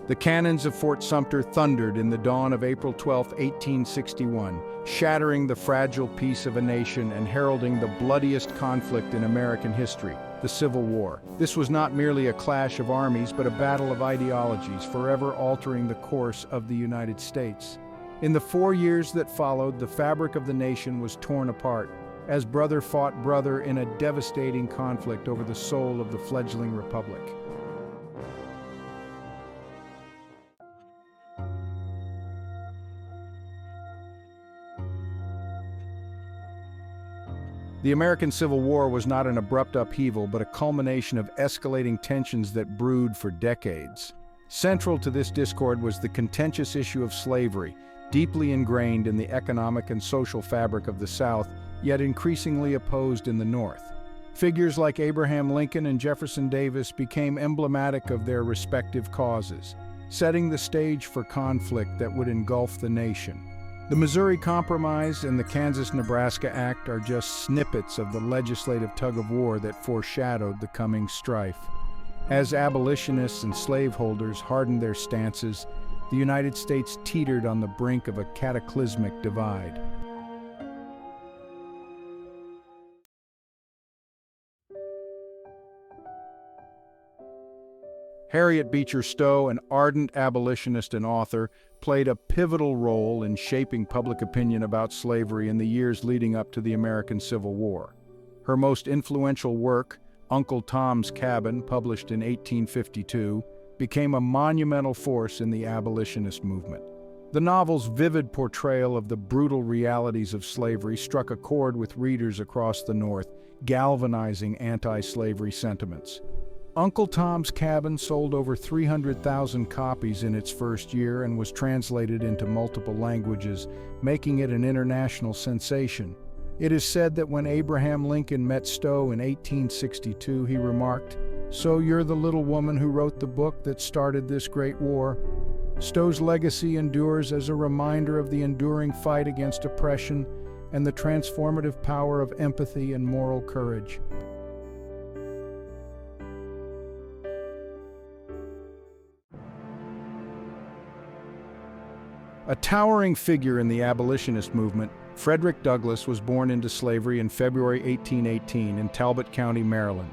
The cannons of Fort Sumter thundered in the dawn of April 12, 1861, shattering the fragile peace of a nation and heralding the bloodiest conflict in American history, the Civil War. This was not merely a clash of armies, but a battle of ideologies, forever altering the course of the United States. In the 4 years that followed, the fabric of the nation was torn apart, as brother fought brother in a devastating conflict over the soul of the fledgling republic. The American Civil War was not an abrupt upheaval, but a culmination of escalating tensions that brewed for decades. Central to this discord was the contentious issue of slavery, deeply ingrained in the economic and social fabric of the South, yet increasingly opposed in the North. Figures like Abraham Lincoln and Jefferson Davis became emblematic of their respective causes, setting the stage for conflict that would engulf the nation. The Missouri Compromise and the Kansas-Nebraska Act are just snippets of the legislative tug-of-war that foreshadowed the coming strife. As abolitionists and slaveholders hardened their stances, the United States teetered on the brink of a cataclysmic divide. Harriet Beecher Stowe, an ardent abolitionist and author, played a pivotal role in shaping public opinion about slavery in the years leading up to the American Civil War. Her most influential work, Uncle Tom's Cabin, published in 1852, became a monumental force in the abolitionist movement. The novel's vivid portrayal of the brutal realities of slavery struck a chord with readers across the North, galvanizing anti-slavery sentiments. Uncle Tom's Cabin sold over 300,000 copies in its first year and was translated into multiple languages, making it an international sensation. It is said that when Abraham Lincoln met Stowe in 1862, he remarked, "So you're the little woman who wrote the book that started this great war?" Stowe's legacy endures as a reminder of the enduring fight against oppression and the transformative power of empathy and moral courage. A towering figure in the abolitionist movement, Frederick Douglass was born into slavery in February 1818 in Talbot County, Maryland.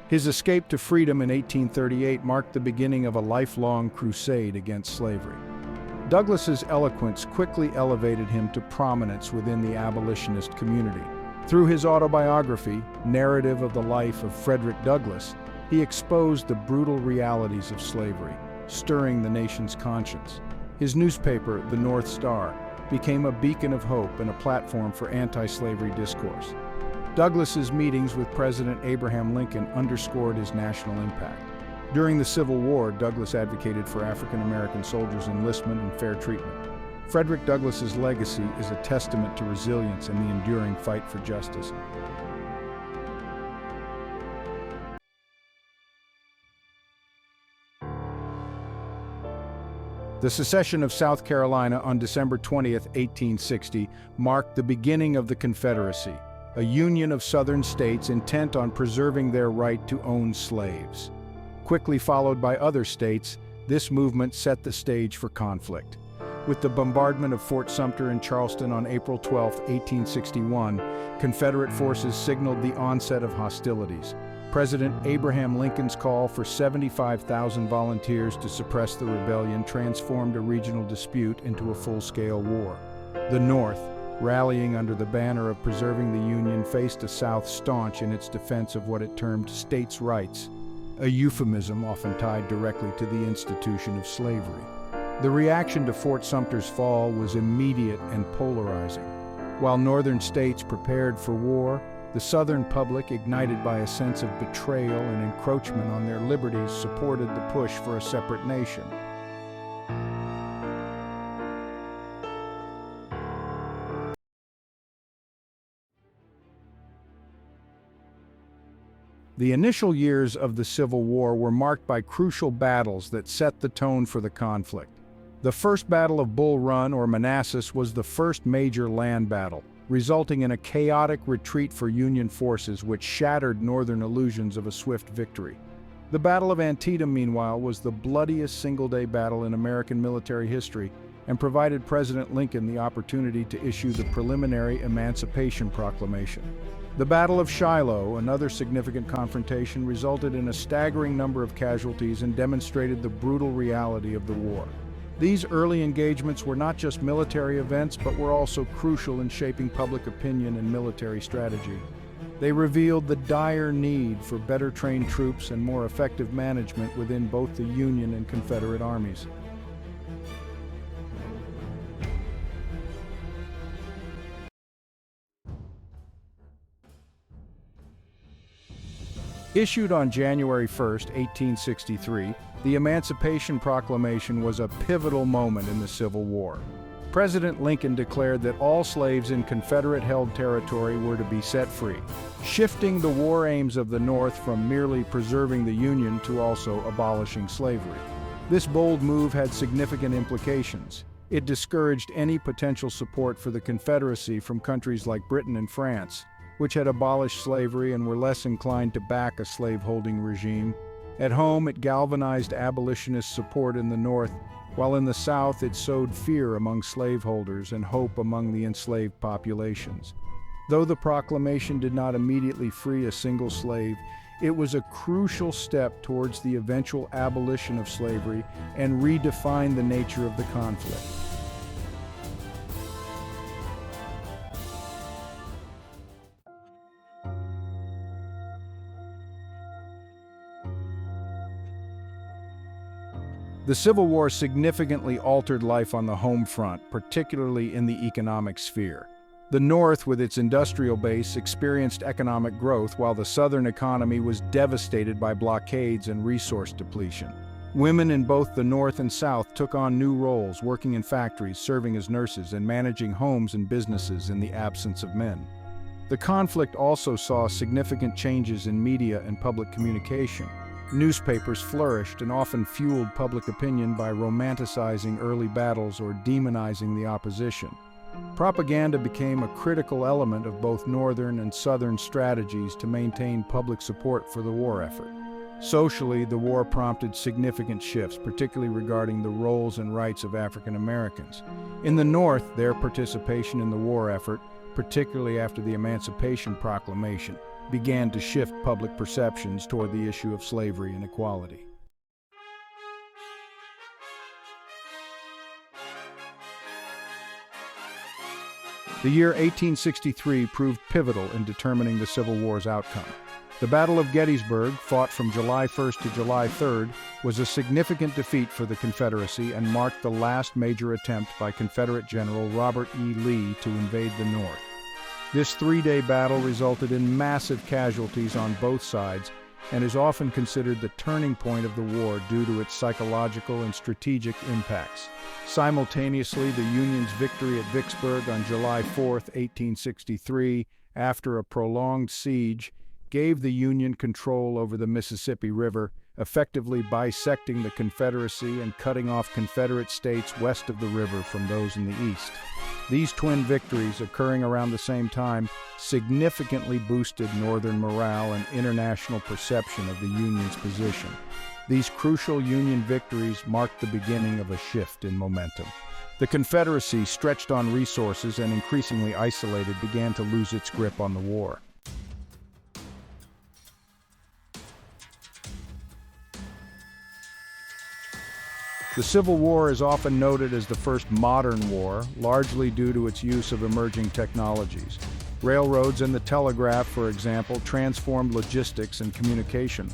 His escape to freedom in 1838 marked the beginning of a lifelong crusade against slavery. Douglass's eloquence quickly elevated him to prominence within the abolitionist community. Through his autobiography, Narrative of the Life of Frederick Douglass, he exposed the brutal realities of slavery, stirring the nation's conscience. His newspaper, The North Star, became a beacon of hope and a platform for anti-slavery discourse. Douglass's meetings with President Abraham Lincoln underscored his national impact. During the Civil War, Douglass advocated for African American soldiers' enlistment and fair treatment. Frederick Douglass's legacy is a testament to resilience and the enduring fight for justice. The secession of South Carolina on December 20, 1860, marked the beginning of the Confederacy, a union of Southern states intent on preserving their right to own slaves. Quickly followed by other states, this movement set the stage for conflict. With the bombardment of Fort Sumter in Charleston on April 12, 1861, Confederate forces signaled the onset of hostilities. President Abraham Lincoln's call for 75,000 volunteers to suppress the rebellion transformed a regional dispute into a full-scale war. The North, rallying under the banner of preserving the Union, faced a South staunch in its defense of what it termed states' rights, a euphemism often tied directly to the institution of slavery. The reaction to Fort Sumter's fall was immediate and polarizing. While Northern states prepared for war, the Southern public, ignited by a sense of betrayal and encroachment on their liberties, supported the push for a separate nation. The initial years of the Civil War were marked by crucial battles that set the tone for the conflict. The First Battle of Bull Run, or Manassas, was the first major land battle, resulting in a chaotic retreat for Union forces which shattered Northern illusions of a swift victory. The Battle of Antietam, meanwhile, was the bloodiest single-day battle in American military history and provided President Lincoln the opportunity to issue the preliminary Emancipation Proclamation. The Battle of Shiloh, another significant confrontation, resulted in a staggering number of casualties and demonstrated the brutal reality of the war. These early engagements were not just military events, but were also crucial in shaping public opinion and military strategy. They revealed the dire need for better trained troops and more effective management within both the Union and Confederate armies. Issued on January 1, 1863, the Emancipation Proclamation was a pivotal moment in the Civil War. President Lincoln declared that all slaves in Confederate-held territory were to be set free, shifting the war aims of the North from merely preserving the Union to also abolishing slavery. This bold move had significant implications. It discouraged any potential support for the Confederacy from countries like Britain and France, which had abolished slavery and were less inclined to back a slaveholding regime. At home, it galvanized abolitionist support in the North, while in the South it sowed fear among slaveholders and hope among the enslaved populations. Though the proclamation did not immediately free a single slave, it was a crucial step towards the eventual abolition of slavery and redefined the nature of the conflict. The Civil War significantly altered life on the home front, particularly in the economic sphere. The North, with its industrial base, experienced economic growth, while the Southern economy was devastated by blockades and resource depletion. Women in both the North and South took on new roles, working in factories, serving as nurses, and managing homes and businesses in the absence of men. The conflict also saw significant changes in media and public communication. Newspapers flourished and often fueled public opinion by romanticizing early battles or demonizing the opposition. Propaganda became a critical element of both Northern and Southern strategies to maintain public support for the war effort. Socially, the war prompted significant shifts, particularly regarding the roles and rights of African Americans. In the North, their participation in the war effort, particularly after the Emancipation Proclamation, began to shift public perceptions toward the issue of slavery and equality. The year 1863 proved pivotal in determining the Civil War's outcome. The Battle of Gettysburg, fought from July 1st to July 3rd, was a significant defeat for the Confederacy and marked the last major attempt by Confederate General Robert E. Lee to invade the North. This three-day battle resulted in massive casualties on both sides and is often considered the turning point of the war due to its psychological and strategic impacts. Simultaneously, the Union's victory at Vicksburg on July 4, 1863, after a prolonged siege, gave the Union control over the Mississippi River, effectively bisecting the Confederacy and cutting off Confederate states west of the river from those in the east. These twin victories, occurring around the same time, significantly boosted Northern morale and international perception of the Union's position. These crucial Union victories marked the beginning of a shift in momentum. The Confederacy, stretched on resources and increasingly isolated, began to lose its grip on the war. The Civil War is often noted as the first modern war, largely due to its use of emerging technologies. Railroads and the telegraph, for example, transformed logistics and communication,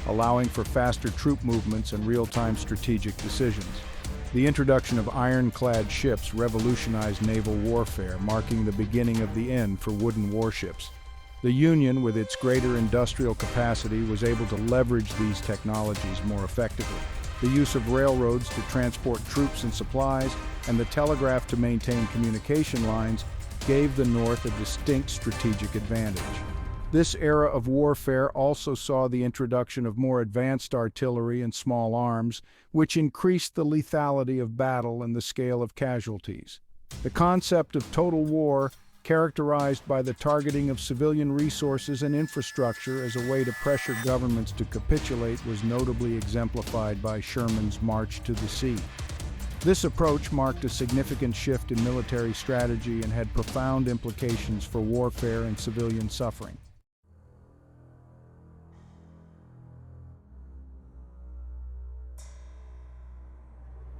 allowing for faster troop movements and real-time strategic decisions. The introduction of ironclad ships revolutionized naval warfare, marking the beginning of the end for wooden warships. The Union, with its greater industrial capacity, was able to leverage these technologies more effectively. The use of railroads to transport troops and supplies, and the telegraph to maintain communication lines, gave the North a distinct strategic advantage. This era of warfare also saw the introduction of more advanced artillery and small arms, which increased the lethality of battle and the scale of casualties. The concept of total war characterized by the targeting of civilian resources and infrastructure as a way to pressure governments to capitulate, was notably exemplified by Sherman's March to the Sea. This approach marked a significant shift in military strategy and had profound implications for warfare and civilian suffering.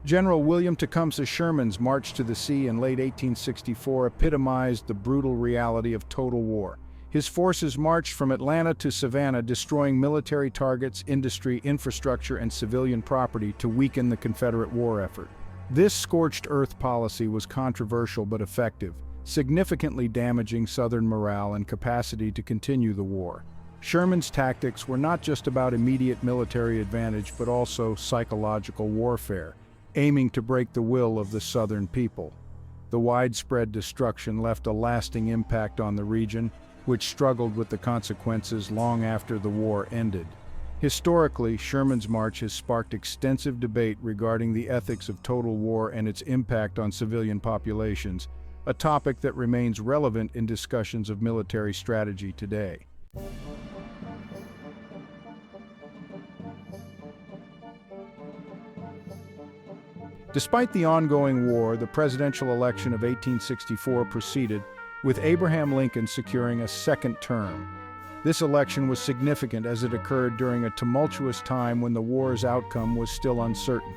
General William Tecumseh Sherman's March to the Sea in late 1864 epitomized the brutal reality of total war. His forces marched from Atlanta to Savannah, destroying military targets, industry, infrastructure, and civilian property to weaken the Confederate war effort. This scorched earth policy was controversial but effective, significantly damaging Southern morale and capacity to continue the war. Sherman's tactics were not just about immediate military advantage but also psychological warfare, aiming to break the will of the Southern people. The widespread destruction left a lasting impact on the region, which struggled with the consequences long after the war ended. Historically, Sherman's march has sparked extensive debate regarding the ethics of total war and its impact on civilian populations, a topic that remains relevant in discussions of military strategy today. Despite the ongoing war, the presidential election of 1864 proceeded, with Abraham Lincoln securing a second term. This election was significant as it occurred during a tumultuous time when the war's outcome was still uncertain.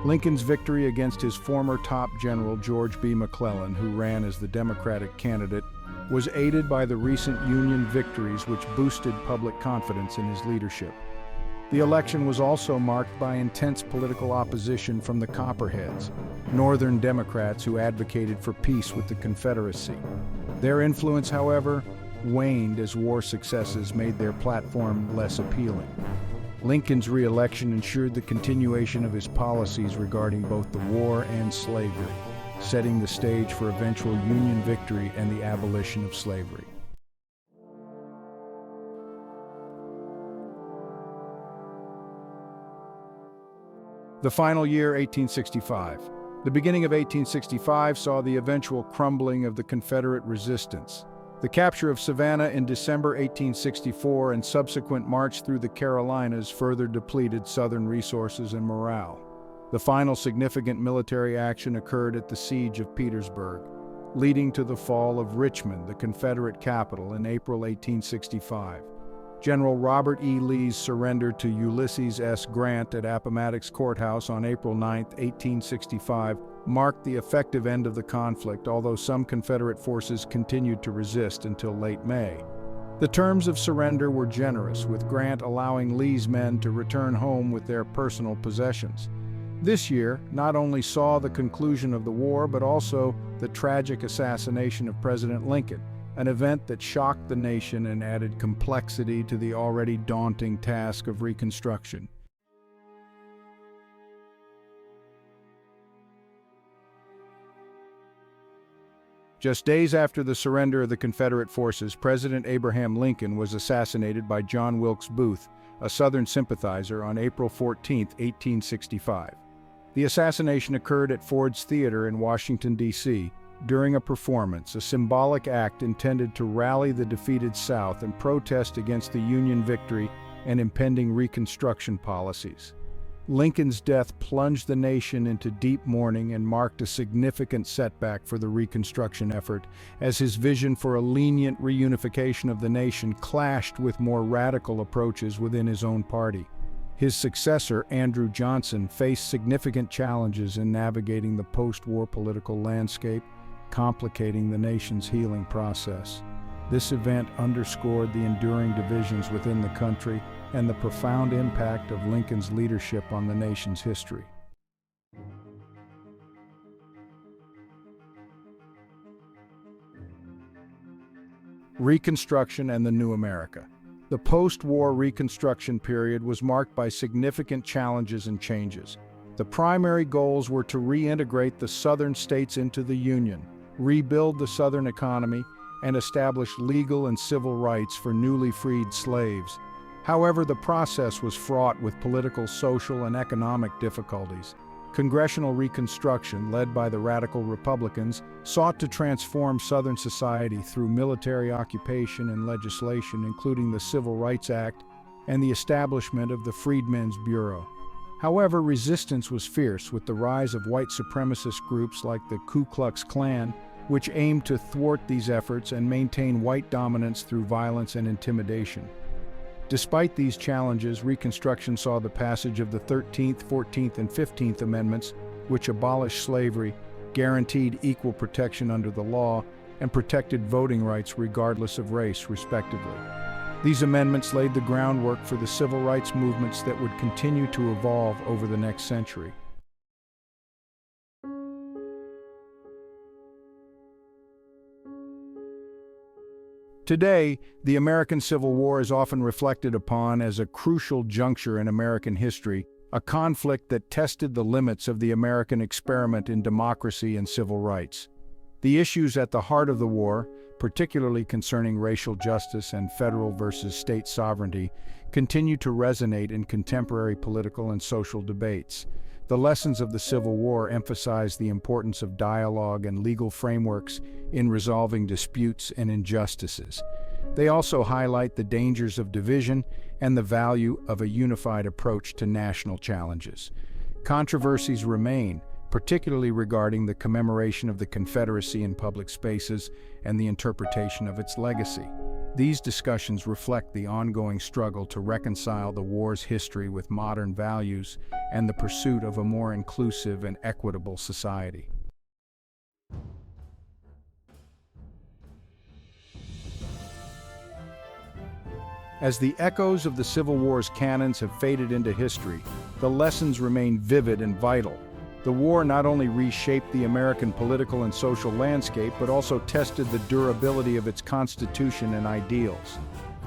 Lincoln's victory against his former top general, George B. McClellan, who ran as the Democratic candidate, was aided by the recent Union victories which boosted public confidence in his leadership. The election was also marked by intense political opposition from the Copperheads, Northern Democrats who advocated for peace with the Confederacy. Their influence, however, waned as war successes made their platform less appealing. Lincoln's re-election ensured the continuation of his policies regarding both the war and slavery, setting the stage for eventual Union victory and the abolition of slavery. The final year, 1865. The beginning of 1865 saw the eventual crumbling of the Confederate resistance. The capture of Savannah in December 1864 and subsequent march through the Carolinas further depleted Southern resources and morale. The final significant military action occurred at the Siege of Petersburg, leading to the fall of Richmond, the Confederate capital, in April 1865. General Robert E. Lee's surrender to Ulysses S. Grant at Appomattox Courthouse on April 9, 1865, marked the effective end of the conflict, although some Confederate forces continued to resist until late May. The terms of surrender were generous, with Grant allowing Lee's men to return home with their personal possessions. This year not only saw the conclusion of the war, but also the tragic assassination of President Lincoln, an event that shocked the nation and added complexity to the already daunting task of Reconstruction. Just days after the surrender of the Confederate forces, President Abraham Lincoln was assassinated by John Wilkes Booth, a Southern sympathizer, on April 14, 1865. The assassination occurred at Ford's Theater in Washington, D.C., during a performance, a symbolic act intended to rally the defeated South and protest against the Union victory and impending Reconstruction policies. Lincoln's death plunged the nation into deep mourning and marked a significant setback for the Reconstruction effort, as his vision for a lenient reunification of the nation clashed with more radical approaches within his own party. His successor, Andrew Johnson, faced significant challenges in navigating the post-war political landscape, complicating the nation's healing process. This event underscored the enduring divisions within the country and the profound impact of Lincoln's leadership on the nation's history. Reconstruction and the New America. The post-war Reconstruction period was marked by significant challenges and changes. The primary goals were to reintegrate the Southern states into the Union, rebuild the Southern economy, and establish legal and civil rights for newly freed slaves. However, the process was fraught with political, social, and economic difficulties. Congressional Reconstruction, led by the radical Republicans, sought to transform Southern society through military occupation and legislation, including the Civil Rights Act and the establishment of the Freedmen's Bureau. However, resistance was fierce, with the rise of white supremacist groups like the Ku Klux Klan, which aimed to thwart these efforts and maintain white dominance through violence and intimidation. Despite these challenges, Reconstruction saw the passage of the 13th, 14th, and 15th Amendments, which abolished slavery, guaranteed equal protection under the law, and protected voting rights regardless of race, respectively. These amendments laid the groundwork for the civil rights movements that would continue to evolve over the next century. Today, the American Civil War is often reflected upon as a crucial juncture in American history, a conflict that tested the limits of the American experiment in democracy and civil rights. The issues at the heart of the war, particularly concerning racial justice and federal versus state sovereignty, continue to resonate in contemporary political and social debates. The lessons of the Civil War emphasize the importance of dialogue and legal frameworks in resolving disputes and injustices. They also highlight the dangers of division and the value of a unified approach to national challenges. Controversies remain, particularly regarding the commemoration of the Confederacy in public spaces and the interpretation of its legacy. These discussions reflect the ongoing struggle to reconcile the war's history with modern values and the pursuit of a more inclusive and equitable society. As the echoes of the Civil War's cannons have faded into history, the lessons remain vivid and vital. The war not only reshaped the American political and social landscape, but also tested the durability of its constitution and ideals.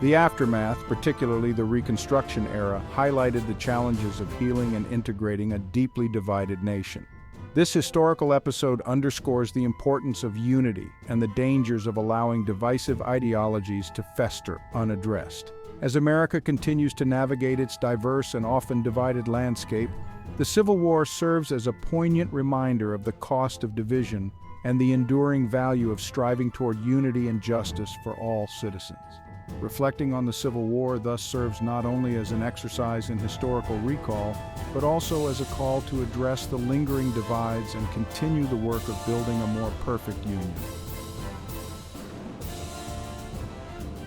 The aftermath, particularly the Reconstruction era, highlighted the challenges of healing and integrating a deeply divided nation. This historical episode underscores the importance of unity and the dangers of allowing divisive ideologies to fester unaddressed. As America continues to navigate its diverse and often divided landscape, the Civil War serves as a poignant reminder of the cost of division and the enduring value of striving toward unity and justice for all citizens. Reflecting on the Civil War thus serves not only as an exercise in historical recall, but also as a call to address the lingering divides and continue the work of building a more perfect union.